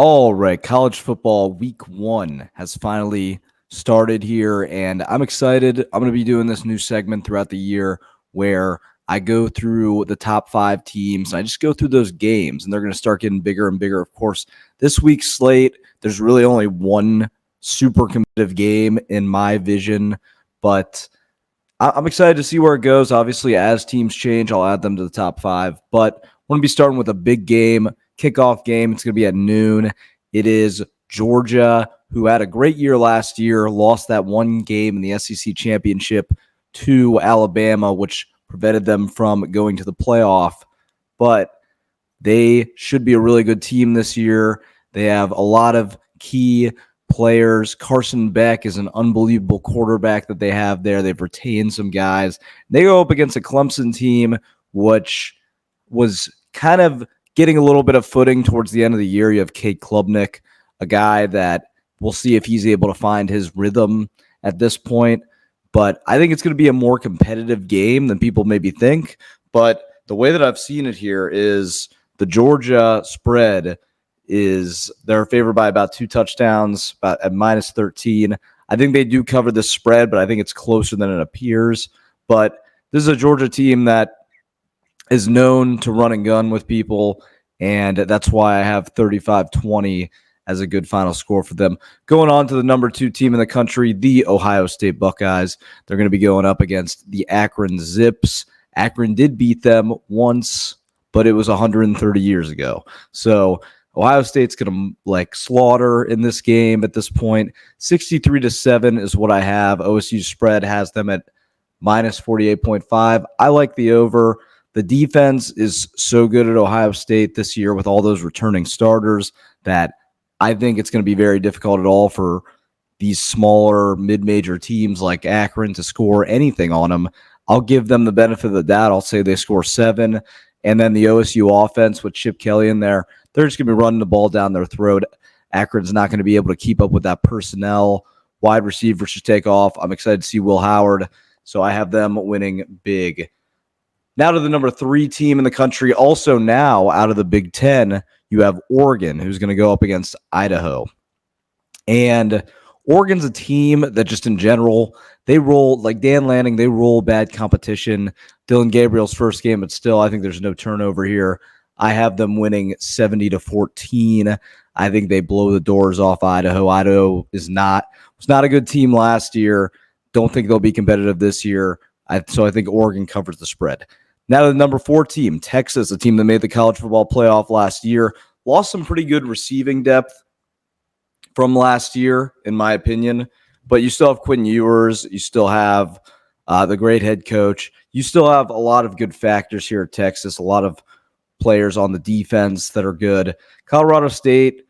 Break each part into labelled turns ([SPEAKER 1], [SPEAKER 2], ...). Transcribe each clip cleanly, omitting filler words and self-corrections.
[SPEAKER 1] All right, college football week 1 has finally started here, and I'm excited. I'm going to be doing this new segment throughout the year where I go through the top 5 teams. And I just go through those games, and they're going to start getting bigger and bigger. Of course, this week's slate, there's really only one super competitive game in my vision, but I'm excited to see where it goes. Obviously, as teams change, I'll add them to the top 5, but we're going to be starting with a big game, kickoff game. It's going to be at noon. It is Georgia, who had a great year last year, lost that one game in the SEC championship to Alabama, which prevented them from going to the playoff. But they should be a really good team this year. They have a lot of key players. Carson Beck is an unbelievable quarterback that they have there. They've retained some guys. They go up against a Clemson team, which was kind of getting a little bit of footing towards the end of the year. You have Kate Klubnik, a guy that we'll see if he's able to find his rhythm at this point. But I think it's going to be a more competitive game than people maybe think. But the way that I've seen it here is the Georgia spread is they're favored by about 2 touchdowns, about at minus 13. I think they do cover the spread, but I think it's closer than it appears. But this is a Georgia team that is known to run and gun with people, and that's why I have 35-20 as a good final score for them. Going on to the number 2 team in the country, the Ohio State Buckeyes. They're going to be going up against the Akron Zips. Akron did beat them once, but it was 130 years ago. So Ohio State's going to slaughter in this game at this point. 63-7 is what I have. OSU spread has them at minus 48.5. I like the over. The defense is so good at Ohio State this year with all those returning starters that I think it's going to be very difficult at all for these smaller mid-major teams like Akron to score anything on them. I'll give them the benefit of the doubt. I'll say they score 7. And then the OSU offense with Chip Kelly in there, they're just going to be running the ball down their throat. Akron's not going to be able to keep up with that personnel. Wide receivers should take off. I'm excited to see Will Howard. So I have them winning big. Now to the number 3 team in the country. Also now out of the Big Ten, you have Oregon, who's going to go up against Idaho. And Oregon's a team that just in general, they roll, like Dan Lanning, they roll bad competition. Dylan Gabriel's first game, but still, I think there's no turnover here. I have them winning 70-14. I think they blow the doors off Idaho. Idaho was not a good team last year. Don't think they'll be competitive this year. So I think Oregon covers the spread. Now to the number 4 team, Texas, a team that made the college football playoff last year. Lost some pretty good receiving depth from last year, in my opinion. But you still have Quinn Ewers. You still have the great head coach. You still have a lot of good factors here at Texas, a lot of players on the defense that are good. Colorado State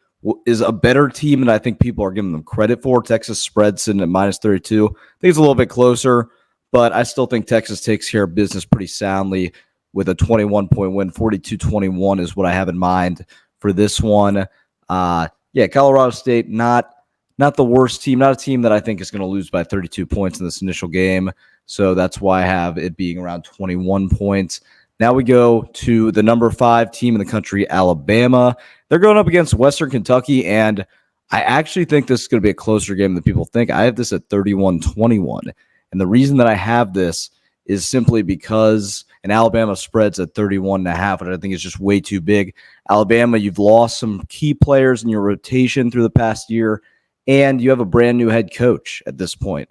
[SPEAKER 1] is a better team than I think people are giving them credit for. Texas spread sitting at minus 32. I think it's a little bit closer, but I still think Texas takes care of business pretty soundly with a 21-point win. 42-21 is what I have in mind for this one. Colorado State, not the worst team, not a team that I think is going to lose by 32 points in this initial game. So that's why I have it being around 21 points. Now we go to the number 5 team in the country, Alabama. They're going up against Western Kentucky, and I actually think this is going to be a closer game than people think. I have this at 31-21. And the reason that I have this is simply because an Alabama spreads at 31.5, and I think it's just way too big. Alabama, you've lost some key players in your rotation through the past year, and you have a brand new head coach at this point.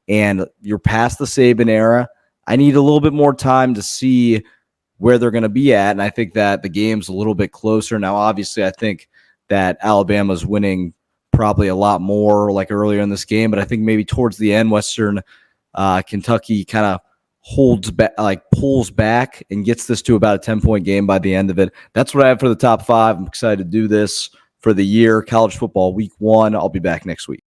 [SPEAKER 1] And you're past the Saban era. I need a little bit more time to see where they're going to be at, and I think that the game's a little bit closer. Now, obviously, I think that Alabama's winning probably a lot more like earlier in this game, but I think maybe towards the end, Western Kentucky kind of pulls back and gets this to about a 10-point game by the end of it. That's what I have for the top 5. I'm excited to do this for the year. College football week 1. I'll be back next week.